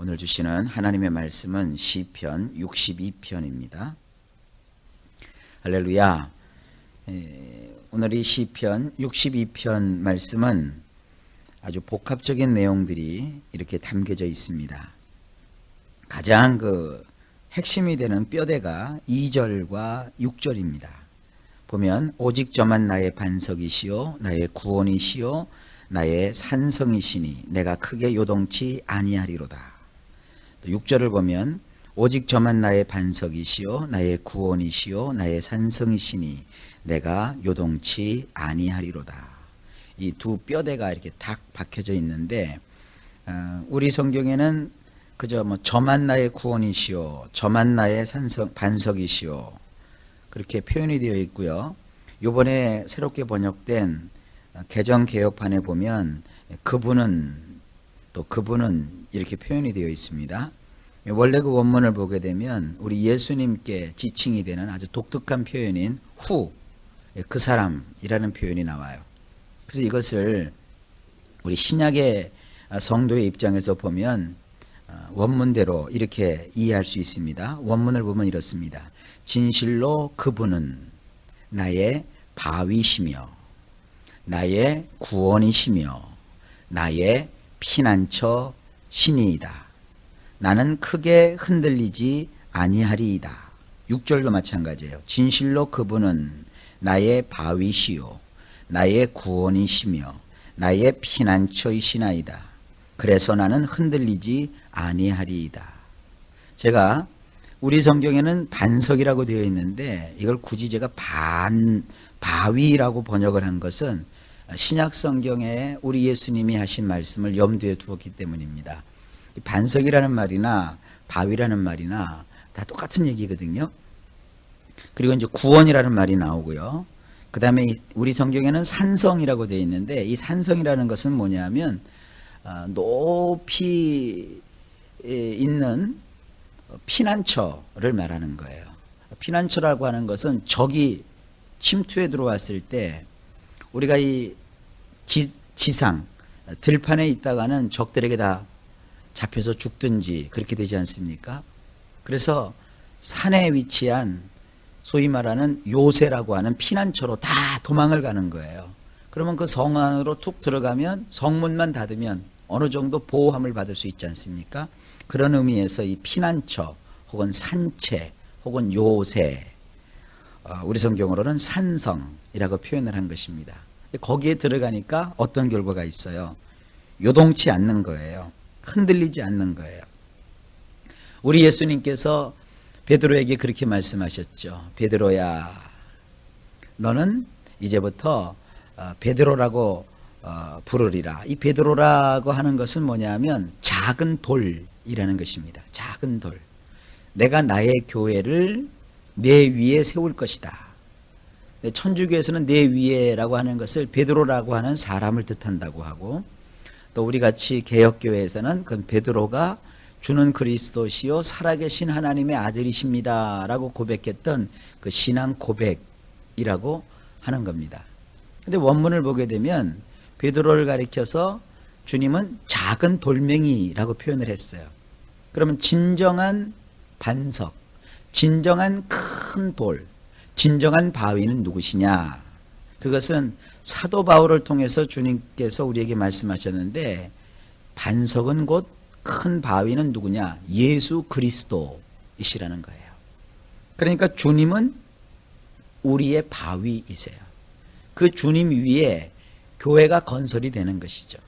오늘 주시는 하나님의 말씀은 시편 62편입니다. 할렐루야. 오늘 이 시편 62편 말씀은 아주 복합적인 내용들이 이렇게 담겨져 있습니다. 가장 핵심이 되는 뼈대가 2절과 6절입니다. 보면 오직 저만 나의 반석이시요 나의 구원이시요 나의 산성이시니 내가 크게 요동치 아니하리로다. 또 6절을 보면 오직 저만 나의 반석이시요 나의 구원이시요 나의 산성이시니 내가 요동치 아니하리로다. 이 두 뼈대가 이렇게 딱 박혀져 있는데 우리 성경에는 그저 저만 나의 구원이시요 저만 나의 반석이시요 그렇게 표현이 되어 있고요. 이번에 새롭게 번역된 개정개혁판에 보면 그분은 이렇게 표현이 되어 있습니다. 원래 그 원문을 보게 되면 우리 예수님께 지칭이 되는 아주 독특한 표현인 후, 그 사람이라는 표현이 나와요. 그래서 이것을 우리 신약의 성도의 입장에서 보면 원문대로 이렇게 이해할 수 있습니다. 원문을 보면 이렇습니다. 진실로 그분은 나의 바위시며 나의 구원이시며 나의 피난처 신이이다. 나는 크게 흔들리지 아니하리이다. 6절도 마찬가지예요. 진실로 그분은 나의 바위시요 나의 구원이시며 나의 피난처이시나이다. 그래서 나는 흔들리지 아니하리이다. 제가 우리 성경에는 반석이라고 되어 있는데 이걸 굳이 제가 바위라고 번역을 한 것은 신약 성경에 우리 예수님이 하신 말씀을 염두에 두었기 때문입니다. 반석이라는 말이나 바위라는 말이나 다 똑같은 얘기거든요. 그리고 이제 구원이라는 말이 나오고요. 그 다음에 우리 성경에는 산성이라고 되어 있는데 이 산성이라는 것은 뭐냐면 높이 있는 피난처를 말하는 거예요. 피난처라고 하는 것은 적이 침투해 들어왔을 때 우리가 이 지상 들판에 있다가는 적들에게 다 잡혀서 죽든지 그렇게 되지 않습니까? 그래서 산에 위치한 소위 말하는 요새라고 하는 피난처로 다 도망을 가는 거예요. 그러면 그 성 안으로 툭 들어가면 성문만 닫으면 어느 정도 보호함을 받을 수 있지 않습니까? 그런 의미에서 이 피난처 혹은 산채 혹은 요새 우리 성경으로는 산성이라고 표현을 한 것입니다. 거기에 들어가니까 어떤 결과가 있어요? 요동치 않는 거예요. 흔들리지 않는 거예요. 우리 예수님께서 베드로에게 그렇게 말씀하셨죠. 베드로야, 너는 이제부터 베드로라고 부르리라. 이 베드로라고 하는 것은 뭐냐면 작은 돌이라는 것입니다. 작은 돌. 내가 나의 교회를 내 위에 세울 것이다. 천주교에서는 내 위에라고 하는 것을 베드로라고 하는 사람을 뜻한다고 하고 또 우리같이 개혁교회에서는 그 베드로가 주는 그리스도시요 살아계신 하나님의 아들이십니다 라고 고백했던 그 신앙 고백이라고 하는 겁니다. 근데 원문을 보게 되면 베드로를 가리켜서 주님은 작은 돌멩이라고 표현을 했어요. 그러면 진정한 반석, 진정한 큰 돌, 진정한 바위는 누구시냐? 그것은 사도 바울을 통해서 주님께서 우리에게 말씀하셨는데 반석은 곧 큰 바위는 누구냐? 예수 그리스도이시라는 거예요. 그러니까 주님은 우리의 바위이세요. 그 주님 위에 교회가 건설이 되는 것이죠.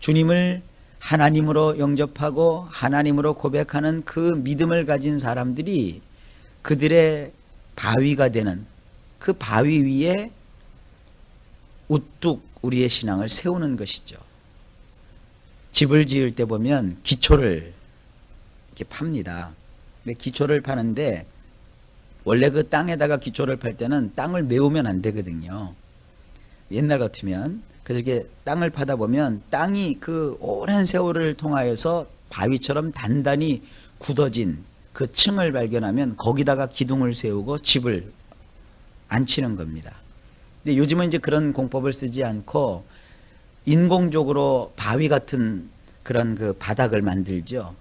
주님을 하나님으로 영접하고 하나님으로 고백하는 그 믿음을 가진 사람들이 그들의 바위가 되는 그 바위 위에 우뚝 우리의 신앙을 세우는 것이죠. 집을 지을 때 보면 기초를 이렇게 팝니다. 근데 기초를 파는데 원래 그 땅에다가 기초를 팔 때는 땅을 메우면 안 되거든요. 옛날 같으면 그래서 이렇게 땅을 파다 보면 땅이 그 오랜 세월을 통하여서 바위처럼 단단히 굳어진 그 층을 발견하면 거기다가 기둥을 세우고 집을 앉히는 겁니다. 근데 요즘은 이제 그런 공법을 쓰지 않고 인공적으로 바위 같은 그런 그 바닥을 만들죠.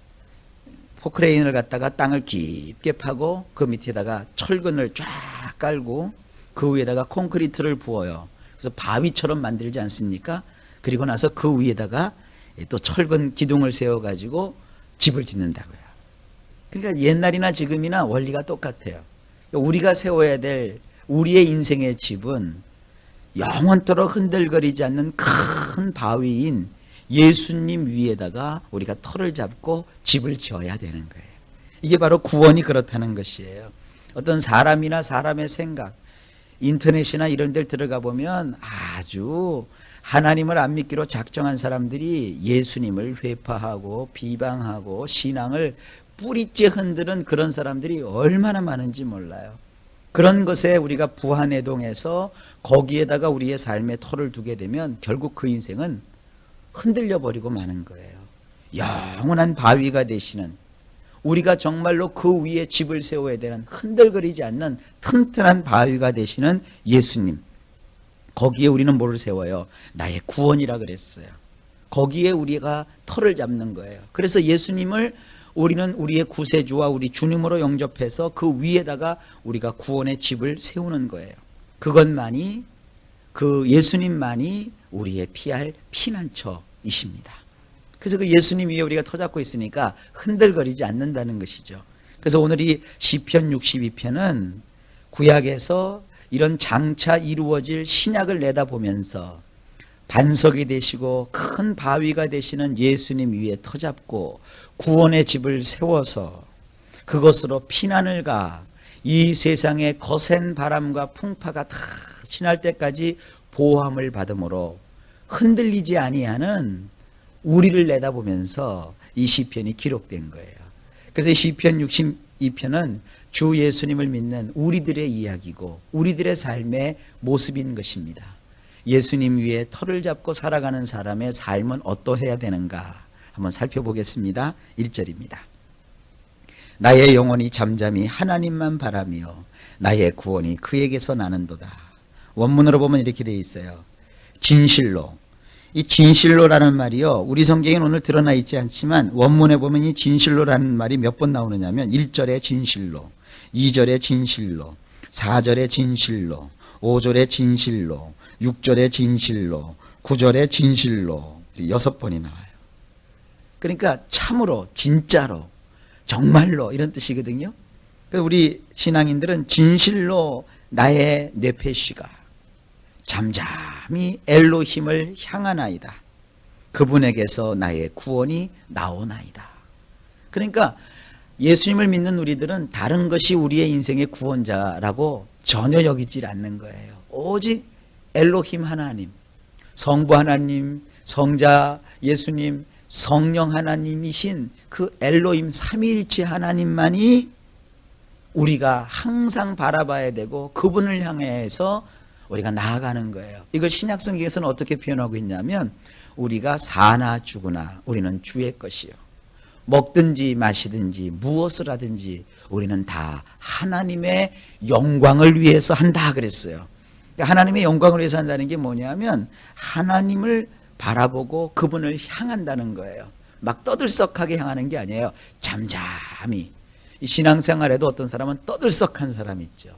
포크레인을 갖다가 땅을 깊게 파고 그 밑에다가 철근을 쫙 깔고 그 위에다가 콘크리트를 부어요. 그래서 바위처럼 만들지 않습니까? 그리고 나서 그 위에다가 또 철근 기둥을 세워가지고 집을 짓는다고요. 그러니까 옛날이나 지금이나 원리가 똑같아요. 우리가 세워야 될 우리의 인생의 집은 영원토록 흔들거리지 않는 큰 바위인 예수님 위에다가 우리가 터를 잡고 집을 지어야 되는 거예요. 이게 바로 구원이 그렇다는 것이에요. 어떤 사람이나 사람의 생각, 인터넷이나 이런 데를 들어가 보면 아주 하나님을 안 믿기로 작정한 사람들이 예수님을 회파하고 비방하고 신앙을 뿌리째 흔드는 그런 사람들이 얼마나 많은지 몰라요. 그런 것에 우리가 부안해동해서 거기에다가 우리의 삶의 터를 두게 되면 결국 그 인생은 흔들려 버리고 마는 거예요. 영원한 바위가 되시는, 우리가 정말로 그 위에 집을 세워야 되는 흔들거리지 않는 튼튼한 바위가 되시는 예수님, 거기에 우리는 뭐를 세워요? 나의 구원이라 그랬어요. 거기에 우리가 터를 잡는 거예요. 그래서 예수님을 우리는 우리의 구세주와 우리 주님으로 영접해서 그 위에다가 우리가 구원의 집을 세우는 거예요. 그것만이, 그 예수님만이 우리의 피할 피난처이십니다. 그래서 그 예수님 위에 우리가 터잡고 있으니까 흔들거리지 않는다는 것이죠. 그래서 오늘 이 시편 62편은 구약에서 이런 장차 이루어질 신약을 내다보면서 반석이 되시고 큰 바위가 되시는 예수님 위에 터잡고 구원의 집을 세워서 그것으로 피난을 가 이 세상의 거센 바람과 풍파가 다 지날 때까지 보호함을 받음으로 흔들리지 아니하는 우리를 내다보면서 이 시편이 기록된 거예요. 그래서 이 시편 62편은 주 예수님을 믿는 우리들의 이야기고 우리들의 삶의 모습인 것입니다. 예수님 위에 터를 잡고 살아가는 사람의 삶은 어떠해야 되는가 한번 살펴보겠습니다. 1절입니다. 나의 영혼이 잠잠히 하나님만 바라며 나의 구원이 그에게서 나는도다. 원문으로 보면 이렇게 되어 있어요. 진실로. 이 진실로라는 말이요, 우리 성경에는 오늘 드러나 있지 않지만 원문에 보면 이 진실로라는 말이 몇 번 나오느냐면 1절에 진실로, 2절에 진실로, 4절에 진실로, 5절에 진실로, 6절에 진실로, 9절에 진실로 6번이 나와요. 그러니까 참으로, 진짜로, 정말로 이런 뜻이거든요. 그래서 우리 신앙인들은 진실로 나의 뇌폐시가 잠잠히 엘로힘을 향하나이다. 그분에게서 나의 구원이 나오나이다. 그러니까 예수님을 믿는 우리들은 다른 것이 우리의 인생의 구원자라고 전혀 여기질 않는 거예요. 오직 엘로힘 하나님, 성부 하나님, 성자 예수님, 성령 하나님이신 그 엘로힘 삼위일체 하나님만이 우리가 항상 바라봐야 되고 그분을 향해서 우리가 나아가는 거예요. 이걸 신약성경에서는 어떻게 표현하고 있냐면 우리가 사나 죽으나 우리는 주의 것이요. 먹든지 마시든지 무엇을 하든지 우리는 다 하나님의 영광을 위해서 한다 그랬어요. 하나님의 영광을 위해서 한다는 게 뭐냐면 하나님을 바라보고 그분을 향한다는 거예요. 막 떠들썩하게 향하는 게 아니에요. 잠잠히. 이 신앙생활에도 어떤 사람은 떠들썩한 사람이 있죠.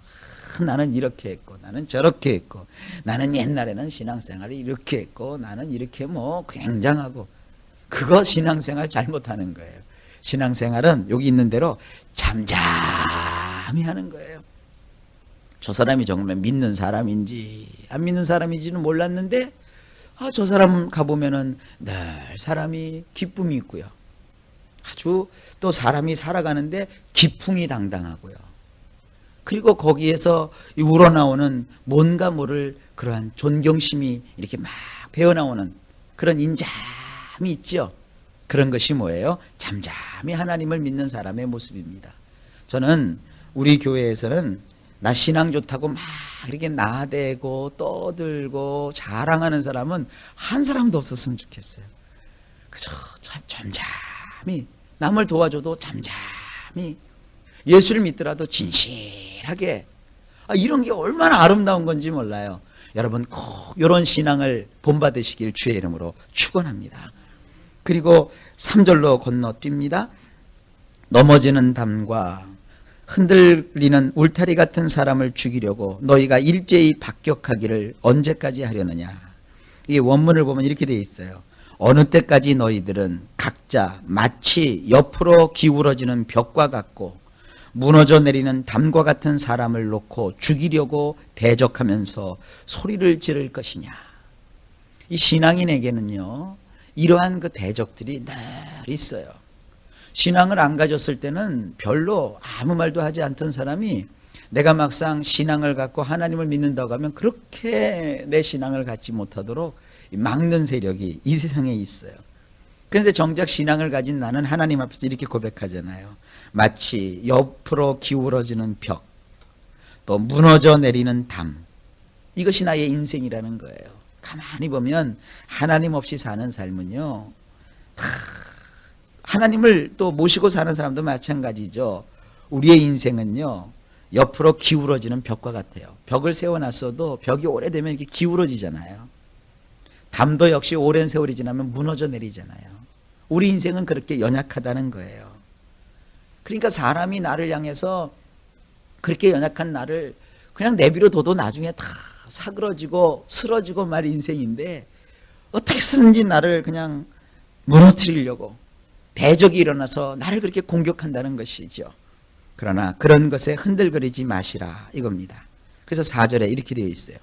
나는 이렇게 했고 나는 저렇게 했고 나는 옛날에는 신앙생활을 이렇게 했고 나는 이렇게 뭐 굉장하고, 그거 신앙생활 잘못하는 거예요. 신앙생활은 여기 있는 대로 잠잠히 하는 거예요. 저 사람이 정말 믿는 사람인지 안 믿는 사람인지는 몰랐는데 저 사람 가보면은 늘 사람이 기쁨이 있고요. 아주 또 사람이 살아가는데 기풍이 당당하고요. 그리고 거기에서 우러나오는 뭔가 모를 그러한 존경심이 이렇게 막 배어나오는 그런 인자함이 있죠. 그런 것이 뭐예요? 잠잠히 하나님을 믿는 사람의 모습입니다. 저는 우리 교회에서는 나 신앙 좋다고 막 이렇게 나대고 떠들고 자랑하는 사람은 한 사람도 없었으면 좋겠어요. 그저 잠잠히 남을 도와줘도 잠잠히 예수를 믿더라도 진실하게, 이런 게 얼마나 아름다운 건지 몰라요. 여러분 꼭 이런 신앙을 본받으시길 주의 이름으로 축원합니다. 그리고 3절로 건너뜁니다. 넘어지는 담과 흔들리는 울타리 같은 사람을 죽이려고 너희가 일제히 박격하기를 언제까지 하려느냐. 이 원문을 보면 이렇게 되어 있어요. 어느 때까지 너희들은 각자 마치 옆으로 기울어지는 벽과 같고 무너져 내리는 담과 같은 사람을 놓고 죽이려고 대적하면서 소리를 지를 것이냐. 이 신앙인에게는요, 이러한 그 대적들이 늘 있어요. 신앙을 안 가졌을 때는 별로 아무 말도 하지 않던 사람이 내가 막상 신앙을 갖고 하나님을 믿는다고 하면 그렇게 내 신앙을 갖지 못하도록 막는 세력이 이 세상에 있어요. 그런데 정작 신앙을 가진 나는 하나님 앞에서 이렇게 고백하잖아요. 마치 옆으로 기울어지는 벽, 또 무너져 내리는 담. 이것이 나의 인생이라는 거예요. 가만히 보면 하나님 없이 사는 삶은요, 하나님을 또 모시고 사는 사람도 마찬가지죠. 우리의 인생은요, 옆으로 기울어지는 벽과 같아요. 벽을 세워놨어도 벽이 오래되면 이렇게 기울어지잖아요. 담도 역시 오랜 세월이 지나면 무너져 내리잖아요. 우리 인생은 그렇게 연약하다는 거예요. 그러니까 사람이 나를 향해서 그렇게 연약한 나를 그냥 내버려둬도 나중에 다 사그러지고 쓰러지고 말 인생인데 어떻게 쓰는지 나를 그냥 무너뜨리려고 대적이 일어나서 나를 그렇게 공격한다는 것이죠. 그러나 그런 것에 흔들거리지 마시라 이겁니다. 그래서 4절에 이렇게 되어 있어요.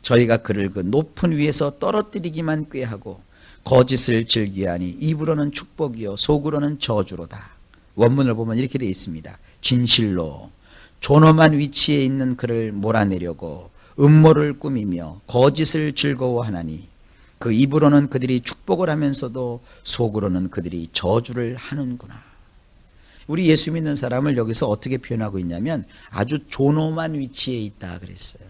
저희가 그를 그 높은 위에서 떨어뜨리기만 꾀하고 거짓을 즐기하니 입으로는 축복이요 속으로는 저주로다. 원문을 보면 이렇게 되어 있습니다. 진실로 존엄한 위치에 있는 그를 몰아내려고 음모를 꾸미며 거짓을 즐거워하나니 그 입으로는 그들이 축복을 하면서도 속으로는 그들이 저주를 하는구나. 우리 예수 믿는 사람을 여기서 어떻게 표현하고 있냐면 아주 존엄한 위치에 있다 그랬어요.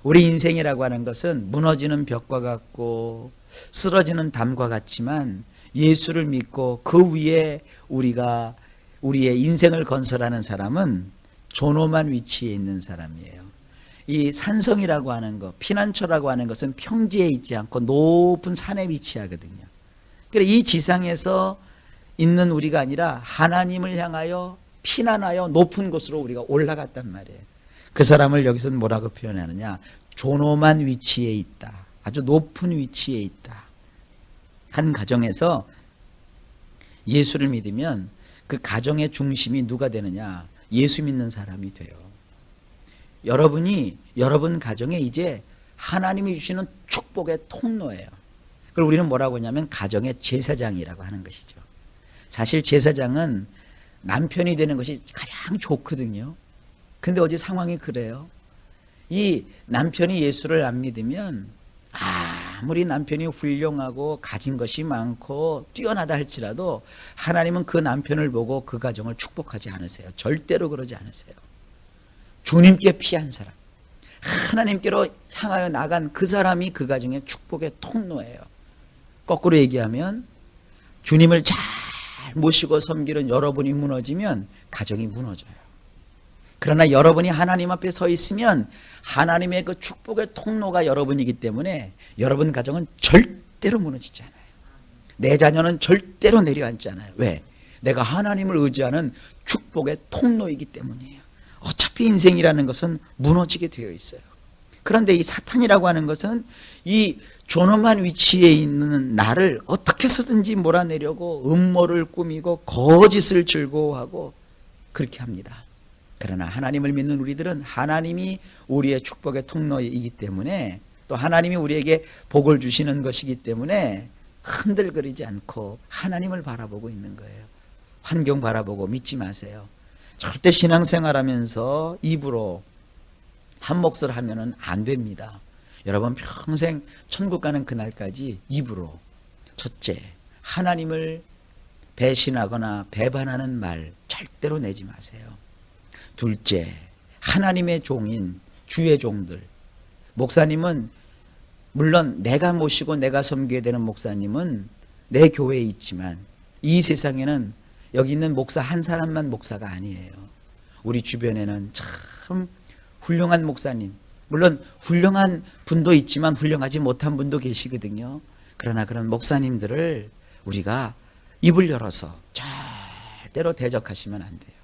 우리 인생이라고 하는 것은 무너지는 벽과 같고 쓰러지는 담과 같지만 예수를 믿고 그 위에 우리가 우리의 인생을 건설하는 사람은 존엄한 위치에 있는 사람이에요. 이 산성이라고 하는 것, 피난처라고 하는 것은 평지에 있지 않고 높은 산에 위치하거든요. 그러니까 이 지상에서 있는 우리가 아니라 하나님을 향하여 피난하여 높은 곳으로 우리가 올라갔단 말이에요. 그 사람을 여기서는 뭐라고 표현하느냐? 존엄한 위치에 있다. 아주 높은 위치에 있다. 한 가정에서 예수를 믿으면 그 가정의 중심이 누가 되느냐? 예수 믿는 사람이 돼요. 여러분 가정에 이제 하나님이 주시는 축복의 통로예요. 그걸 우리는 뭐라고 하냐면 가정의 제사장이라고 하는 것이죠. 사실 제사장은 남편이 되는 것이 가장 좋거든요. 근데 어제 상황이 그래요. 이 남편이 예수를 안 믿으면 아무리 남편이 훌륭하고 가진 것이 많고 뛰어나다 할지라도 하나님은 그 남편을 보고 그 가정을 축복하지 않으세요. 절대로 그러지 않으세요. 주님께 피한 사람, 하나님께로 향하여 나간 그 사람이 그 가정의 축복의 통로예요. 거꾸로 얘기하면 주님을 잘 모시고 섬기는 여러분이 무너지면 가정이 무너져요. 그러나 여러분이 하나님 앞에 서 있으면 하나님의 그 축복의 통로가 여러분이기 때문에 여러분 가정은 절대로 무너지지 않아요. 내 자녀는 절대로 내려앉지 않아요. 왜? 내가 하나님을 의지하는 축복의 통로이기 때문이에요. 어차피 인생이라는 것은 무너지게 되어 있어요. 그런데 이 사탄이라고 하는 것은 이 존엄한 위치에 있는 나를 어떻게 해서든지 몰아내려고 음모를 꾸미고 거짓을 즐거워하고 그렇게 합니다. 그러나 하나님을 믿는 우리들은 하나님이 우리의 축복의 통로이기 때문에 또 하나님이 우리에게 복을 주시는 것이기 때문에 흔들거리지 않고 하나님을 바라보고 있는 거예요. 환경 바라보고 믿지 마세요. 절대 신앙생활하면서 입으로 한 몫을 하면은 안 됩니다. 여러분 평생 천국 가는 그날까지 입으로 첫째, 하나님을 배신하거나 배반하는 말 절대로 내지 마세요. 둘째, 하나님의 종인 주의 종들. 목사님은 물론 내가 모시고 내가 섬겨야 되는 목사님은 내 교회에 있지만 이 세상에는 여기 있는 목사 한 사람만 목사가 아니에요. 우리 주변에는 참 훌륭한 목사님, 물론 훌륭한 분도 있지만 훌륭하지 못한 분도 계시거든요. 그러나 그런 목사님들을 우리가 입을 열어서 절대로 대적하시면 안 돼요.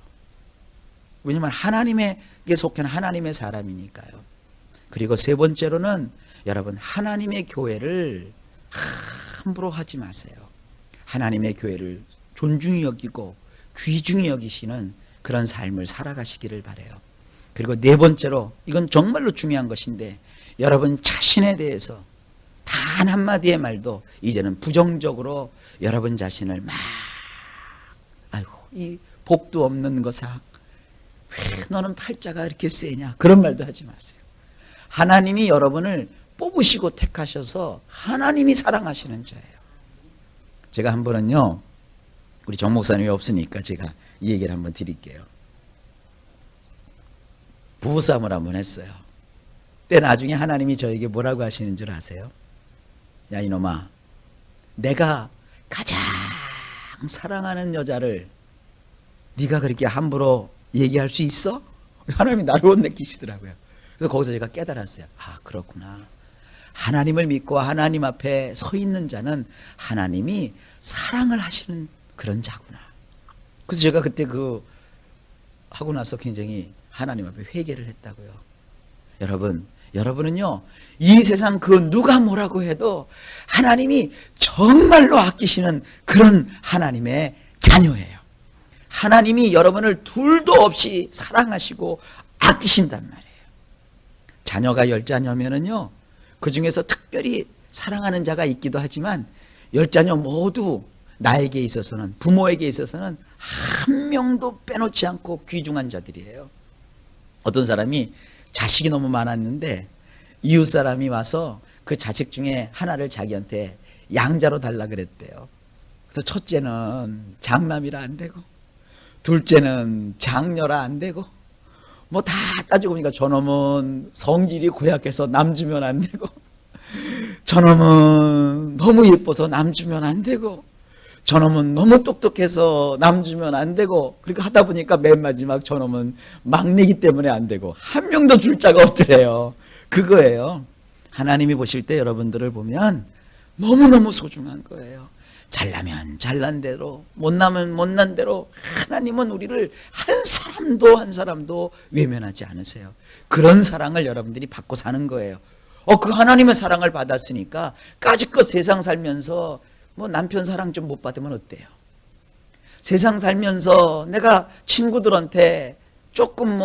왜냐하면 하나님에게 속한 하나님의 사람이니까요. 그리고 세 번째로는 여러분, 하나님의 교회를 함부로 하지 마세요. 하나님의 교회를 존중히 여기고 귀중히 여기시는 그런 삶을 살아가시기를 바라요. 그리고 네 번째로, 이건 정말로 중요한 것인데, 여러분 자신에 대해서 단 한마디의 말도 이제는 부정적으로 여러분 자신을 막, 아이고 이 복도 없는 것아, 왜 너는 팔자가 이렇게 세냐, 그런 말도 하지 마세요. 하나님이 여러분을 뽑으시고 택하셔서 하나님이 사랑하시는 자예요. 제가 한 번은요, 우리 정 목사님이 없으니까 제가 이 얘기를 한번 드릴게요. 부부싸움을 한번 했어요. 근데 나중에 하나님이 저에게 뭐라고 하시는 줄 아세요? 야 이놈아, 내가 가장 사랑하는 여자를 네가 그렇게 함부로 얘기할 수 있어? 하나님이 나를 혼내키시더라고요. 그래서 거기서 제가 깨달았어요. 아, 그렇구나. 하나님을 믿고 하나님 앞에 서 있는 자는 하나님이 사랑을 하시는 그런 자구나. 그래서 제가 그때 하고 나서 굉장히 하나님 앞에 회개를 했다고요. 여러분은요, 이 세상 누가 뭐라고 해도 하나님이 정말로 아끼시는 그런 하나님의 자녀예요. 하나님이 여러분을 둘도 없이 사랑하시고 아끼신단 말이에요. 자녀가 10자녀면은요, 그 중에서 특별히 사랑하는 자가 있기도 하지만 10자녀 모두 나에게 있어서는, 부모에게 있어서는 한 명도 빼놓지 않고 귀중한 자들이에요. 어떤 사람이 자식이 너무 많았는데 이웃 사람이 와서 그 자식 중에 하나를 자기한테 양자로 달라 그랬대요. 그래서 첫째는 장남이라 안 되고, 둘째는 장녀라 안 되고, 뭐 다 따지고 보니까 저놈은 성질이 고약해서 남 주면 안 되고, 저놈은 너무 예뻐서 남 주면 안 되고, 저놈은 너무 똑똑해서 남 주면 안 되고, 그렇게 하다 보니까 맨 마지막 저놈은 막내기 때문에 안 되고, 한 명도 줄 자가 없더래요. 그거예요. 하나님이 보실 때 여러분들을 보면 너무너무 소중한 거예요. 잘나면 잘난 대로, 못나면 못난 대로 하나님은 우리를 한 사람도 외면하지 않으세요. 그런 사랑을 여러분들이 받고 사는 거예요. 그 하나님의 사랑을 받았으니까 까짓것 세상 살면서 뭐 남편 사랑 좀 못 받으면 어때요? 세상 살면서 내가 친구들한테 조금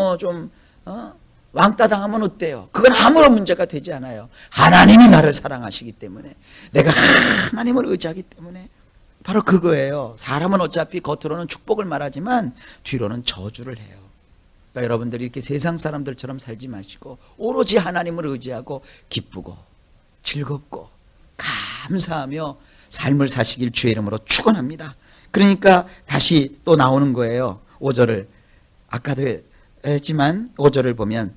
왕따 당하면 어때요? 그건 아무런 문제가 되지 않아요. 하나님이 나를 사랑하시기 때문에, 내가 하나님을 의지하기 때문에, 바로 그거예요. 사람은 어차피 겉으로는 축복을 말하지만 뒤로는 저주를 해요. 그러니까 여러분들이 이렇게 세상 사람들처럼 살지 마시고 오로지 하나님을 의지하고 기쁘고 즐겁고 감사하며 삶을 사시길 주의 이름으로 축원합니다. 그러니까 다시 또 나오는 거예요. 5절을 아까도 했지만 5절을 보면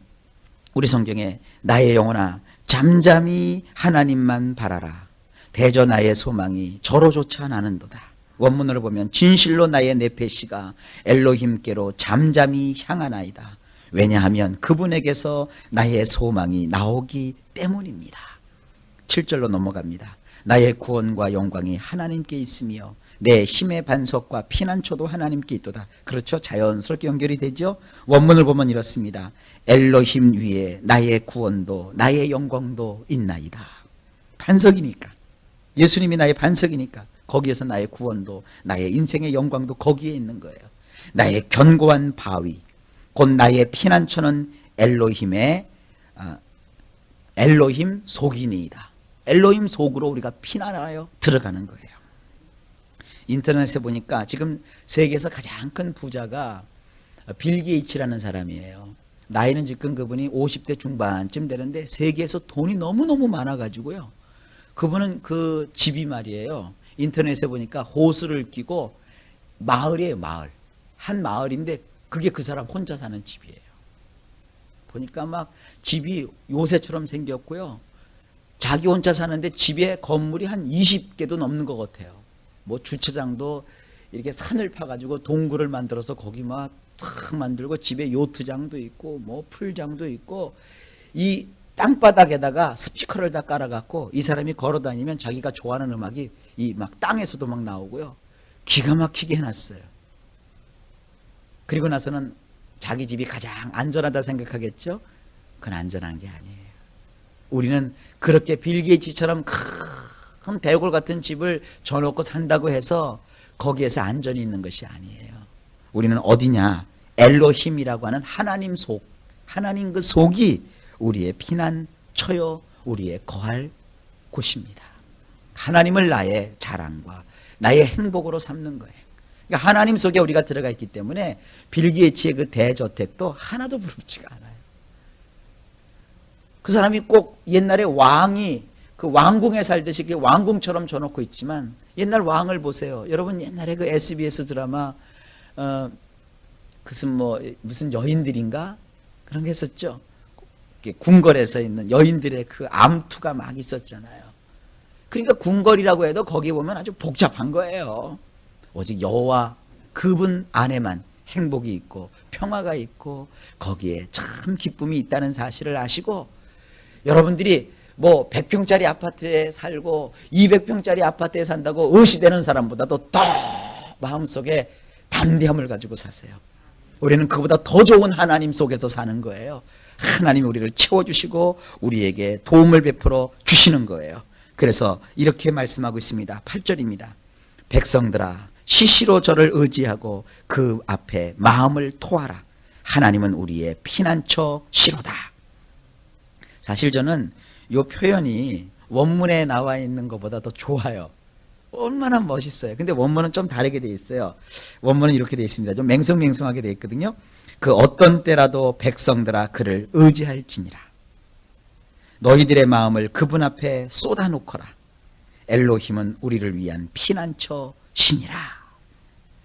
우리 성경에 나의 영혼아 잠잠히 하나님만 바라라. 대저 나의 소망이 저로조차 나는도다. 원문으로 보면 진실로 나의 내페시가 엘로힘께로 잠잠히 향하나이다. 왜냐하면 그분에게서 나의 소망이 나오기 때문입니다. 7절로 넘어갑니다. 나의 구원과 영광이 하나님께 있으며 내 힘의 반석과 피난처도 하나님께 있도다. 그렇죠? 자연스럽게 연결이 되죠? 원문을 보면 이렇습니다. 엘로힘 위에 나의 구원도 나의 영광도 있나이다. 반석이니까. 예수님이 나의 반석이니까 거기에서 나의 구원도 나의 인생의 영광도 거기에 있는 거예요. 나의 견고한 바위 곧 나의 피난처는 엘로힘 속이니이다. 엘로힘 속으로 우리가 피난하여 들어가는 거예요. 인터넷에 보니까 지금 세계에서 가장 큰 부자가 빌 게이츠라는 사람이에요. 나이는 지금 그분이 50대 중반쯤 되는데 세계에서 돈이 너무너무 많아가지고요. 그분은 그 집이 말이에요. 인터넷에 보니까 호수를 끼고 마을이에요. 마을. 한 마을인데 그게 그 사람 혼자 사는 집이에요. 보니까 막 집이 요새처럼 생겼고요. 자기 혼자 사는데 집에 건물이 한 20개도 넘는 것 같아요. 뭐 주차장도 이렇게 산을 파가지고 동굴을 만들어서 거기 막 탁 만들고 집에 요트장도 있고 뭐 풀장도 있고 이 땅바닥에다가 스피커를 다 깔아갖고 이 사람이 걸어다니면 자기가 좋아하는 음악이 이 막 땅에서도 막 나오고요. 기가 막히게 해놨어요. 그리고 나서는 자기 집이 가장 안전하다 생각하겠죠? 그건 안전한 게 아니에요. 우리는 그렇게 빌 게이츠처럼 큰 대골 같은 집을 줘놓고 산다고 해서 거기에서 안전이 있는 것이 아니에요. 우리는 어디냐? 엘로힘이라고 하는 하나님 속, 하나님 그 속이 우리의 피난처요, 우리의 거할 곳입니다. 하나님을 나의 자랑과 나의 행복으로 삼는 거예요. 그러니까 하나님 속에 우리가 들어가 있기 때문에 빌 게이츠의 그 대저택도 하나도 부럽지가 않아요. 그 사람이 꼭 옛날에 왕이 그 왕궁에 살듯이 왕궁처럼 줘놓고 있지만 옛날 왕을 보세요. 여러분 옛날에 그 SBS 드라마 무슨 여인들인가 그런 게 있었죠. 궁궐에서 있는 여인들의 그 암투가 막 있었잖아요. 그러니까 궁궐이라고 해도 거기 보면 아주 복잡한 거예요. 오직 여호와 그분 안에만 행복이 있고 평화가 있고 거기에 참 기쁨이 있다는 사실을 아시고 여러분들이 뭐 100평짜리 아파트에 살고 200평짜리 아파트에 산다고 의시되는 사람보다도 더 마음속에 담대함을 가지고 사세요. 우리는 그보다 더 좋은 하나님 속에서 사는 거예요. 하나님이 우리를 채워주시고 우리에게 도움을 베풀어 주시는 거예요. 그래서 이렇게 말씀하고 있습니다. 8절입니다. 백성들아 시시로 저를 의지하고 그 앞에 마음을 토하라. 하나님은 우리의 피난처시로다. 사실 저는 이 표현이 원문에 나와 있는 것보다 더 좋아요. 얼마나 멋있어요. 근데 원문은 좀 다르게 되어 있어요. 원문은 이렇게 되어 있습니다. 좀 맹성맹성하게 되어 있거든요. 그 어떤 때라도 백성들아 그를 의지할지니라. 너희들의 마음을 그분 앞에 쏟아놓거라. 엘로힘은 우리를 위한 피난처시니라.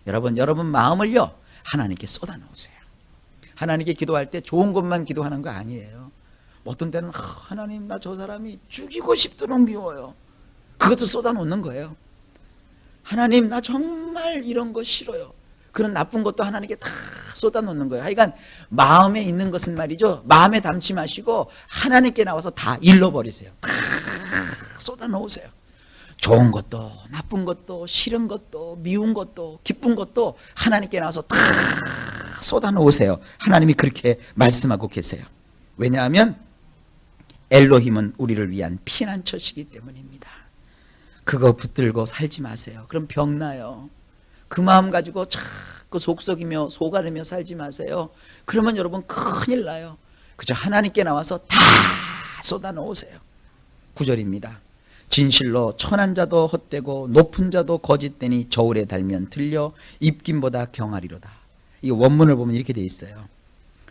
여러분 마음을요 하나님께 쏟아놓으세요. 하나님께 기도할 때 좋은 것만 기도하는 거 아니에요. 어떤 때는 하나님 나 저 사람이 죽이고 싶도록 미워요. 그것도 쏟아놓는 거예요. 하나님 나 정말 이런 거 싫어요. 그런 나쁜 것도 하나님께 다 쏟아놓는 거예요. 하여간 마음에 있는 것은 말이죠. 마음에 담지 마시고 하나님께 나와서 다 일러버리세요. 다 쏟아놓으세요. 좋은 것도 나쁜 것도 싫은 것도 미운 것도 기쁜 것도 하나님께 나와서 다 쏟아놓으세요. 하나님이 그렇게 말씀하고 계세요. 왜냐하면 엘로힘은 우리를 위한 피난처시기 때문입니다. 그거 붙들고 살지 마세요. 그럼 병나요. 그 마음 가지고 자꾸 속썩이며 속아르며 살지 마세요. 그러면 여러분 큰일 나요. 그저 하나님께 나와서 다 쏟아놓으세요. 9절입니다. 진실로 천한 자도 헛되고 높은 자도 거짓되니 저울에 달면 들려 입김보다 경하리로다. 이 원문을 보면 이렇게 돼 있어요.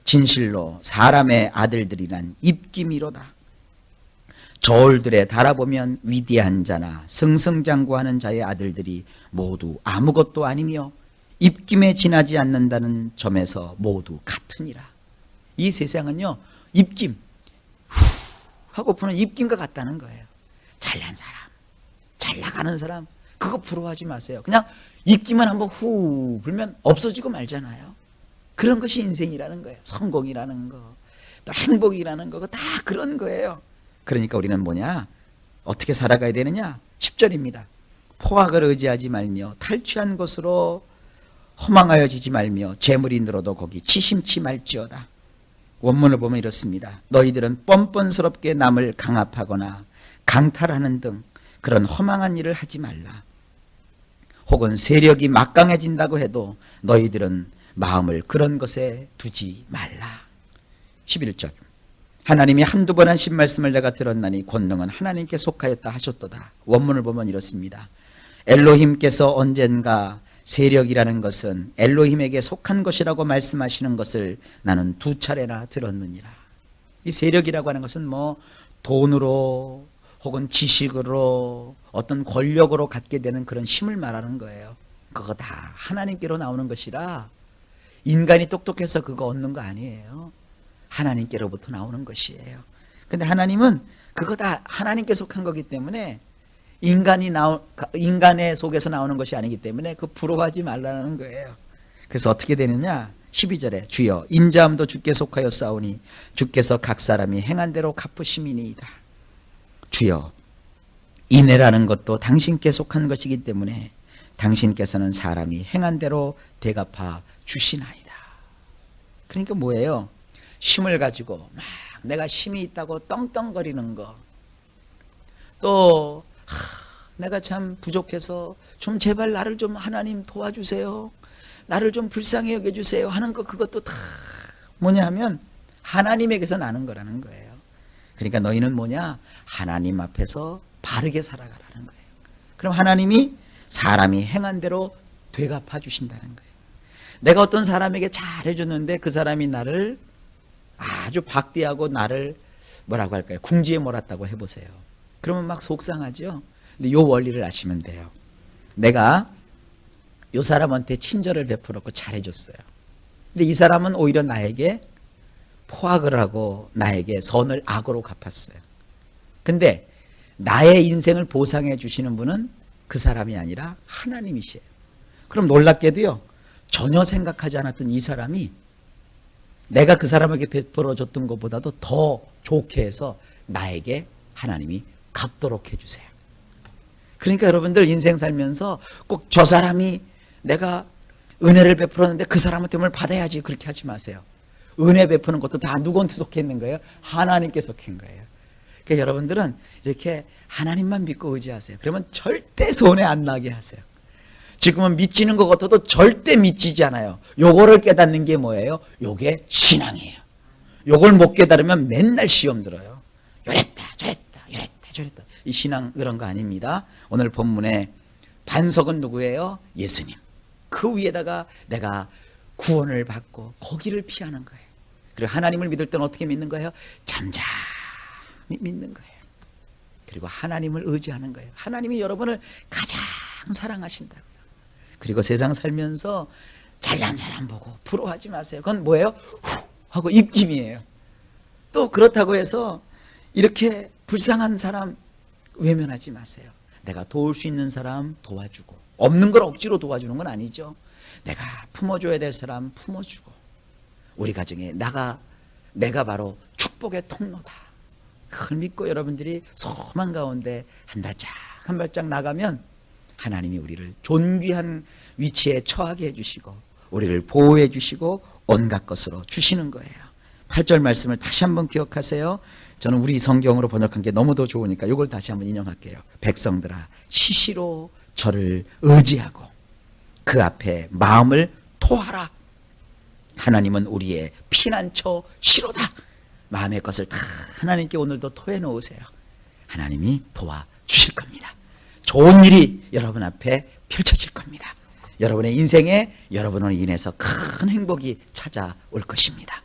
진실로 사람의 아들들이란 입김이로다. 저울들에 달아보면 위대한 자나 승승장구하는 자의 아들들이 모두 아무것도 아니며 입김에 지나지 않는다는 점에서 모두 같으니라. 이 세상은요 입김 후 하고 푸는 입김과 같다는 거예요. 잘난 사람, 잘 나가는 사람 그거 부러워하지 마세요. 그냥 입김만 한번 후 불면 없어지고 말잖아요. 그런 것이 인생이라는 거예요. 성공이라는 거, 또 행복이라는 거 다 그런 거예요. 그러니까 우리는 뭐냐? 어떻게 살아가야 되느냐? 10절입니다. 포악을 의지하지 말며 탈취한 것으로 허망하여지지 말며 재물이 늘어도 거기 치심치 말지어다. 원문을 보면 이렇습니다. 너희들은 뻔뻔스럽게 남을 강압하거나 강탈하는 등 그런 허망한 일을 하지 말라. 혹은 세력이 막강해진다고 해도 너희들은 마음을 그런 것에 두지 말라. 11절. 하나님이 한두 번 하신 말씀을 내가 들었나니 권능은 하나님께 속하였다 하셨도다. 원문을 보면 이렇습니다. 엘로힘께서 언젠가 세력이라는 것은 엘로힘에게 속한 것이라고 말씀하시는 것을 나는 2차례나 들었느니라. 이 세력이라고 하는 것은 뭐 돈으로 혹은 지식으로 어떤 권력으로 갖게 되는 그런 힘을 말하는 거예요. 그거 다 하나님께로 나오는 것이라 인간이 똑똑해서 그거 얻는 거 아니에요. 하나님께로부터 나오는 것이에요. 근데 하나님은 그거 다 하나님께 속한 거기 때문에 인간의 속에서 나오는 것이 아니기 때문에 그 부러워하지 말라는 거예요. 그래서 어떻게 되느냐? 12절에 주여 인자함도 주께 속하여 싸우니 주께서 각 사람이 행한 대로 갚으심이니이다. 주여 인애라는 것도 당신께 속한 것이기 때문에 당신께서는 사람이 행한 대로 대갚아 주시나이다. 그러니까 뭐예요? 힘을 가지고 막 내가 힘이 있다고 떵떵거리는 거, 또 내가 참 부족해서 좀 제발 나를 좀 하나님 도와주세요, 나를 좀 불쌍히 여겨주세요 하는 거, 그것도 다 뭐냐 하면 하나님에게서 나는 거라는 거예요. 그러니까 너희는 뭐냐? 하나님 앞에서 바르게 살아가라는 거예요. 그럼 하나님이 사람이 행한 대로 되갚아 주신다는 거예요. 내가 어떤 사람에게 잘해줬는데 그 사람이 나를 아주 박대하고 나를 뭐라고 할까요? 궁지에 몰았다고 해보세요. 그러면 막 속상하죠. 근데 이 원리를 아시면 돼요. 내가 이 사람한테 친절을 베풀었고 잘해줬어요. 근데 이 사람은 오히려 나에게 포악을 하고 나에게 선을 악으로 갚았어요. 근데 나의 인생을 보상해 주시는 분은 그 사람이 아니라 하나님이시에요. 그럼 놀랍게도요, 전혀 생각하지 않았던 이 사람이 내가 그 사람에게 베풀어 줬던 것보다도 더 좋게 해서 나에게 하나님이 갚도록 해주세요. 그러니까 여러분들 인생 살면서 꼭 저 사람이 내가 은혜를 베풀었는데 그 사람한테 뭘 받아야지 그렇게 하지 마세요. 은혜 베푸는 것도 다 누구한테 속해 있는 거예요? 하나님께 속해 있는 거예요. 그러니까 여러분들은 이렇게 하나님만 믿고 의지하세요. 그러면 절대 손해 안 나게 하세요. 지금은 미치는 것 같아도 절대 미치지 않아요. 요거를 깨닫는 게 뭐예요? 요게 신앙이에요. 요걸 못 깨달으면 맨날 시험 들어요. 요랬다 저랬다 요랬다 저랬다. 이 신앙 그런 거 아닙니다. 오늘 본문의 반석은 누구예요? 예수님. 그 위에다가 내가 구원을 받고 거기를 피하는 거예요. 그리고 하나님을 믿을 때는 어떻게 믿는 거예요? 잠잠히 믿는 거예요. 그리고 하나님을 의지하는 거예요. 하나님이 여러분을 가장 사랑하신다고요. 그리고 세상 살면서 잘난 사람 보고 부러워하지 마세요. 그건 뭐예요? 후 하고 입김이에요. 또 그렇다고 해서 이렇게 불쌍한 사람 외면하지 마세요. 내가 도울 수 있는 사람 도와주고, 없는 걸 억지로 도와주는 건 아니죠. 내가 품어줘야 될 사람 품어주고, 우리 가정에 내가 바로 축복의 통로다. 그걸 믿고 여러분들이 소망 가운데 한 발짝 한 발짝 나가면 하나님이 우리를 존귀한 위치에 처하게 해주시고 우리를 보호해 주시고 온갖 것으로 주시는 거예요. 8절 말씀을 다시 한번 기억하세요. 저는 우리 성경으로 번역한 게 너무 더 좋으니까 이걸 다시 한번 인용할게요. 백성들아 시시로 저를 의지하고 그 앞에 마음을 토하라. 하나님은 우리의 피난처 시로다. 마음의 것을 다 하나님께 오늘도 토해 놓으세요. 하나님이 도와주실 겁니다. 좋은 일이 여러분 앞에 펼쳐질 겁니다. 여러분의 인생에 여러분으로 인해서 큰 행복이 찾아올 것입니다.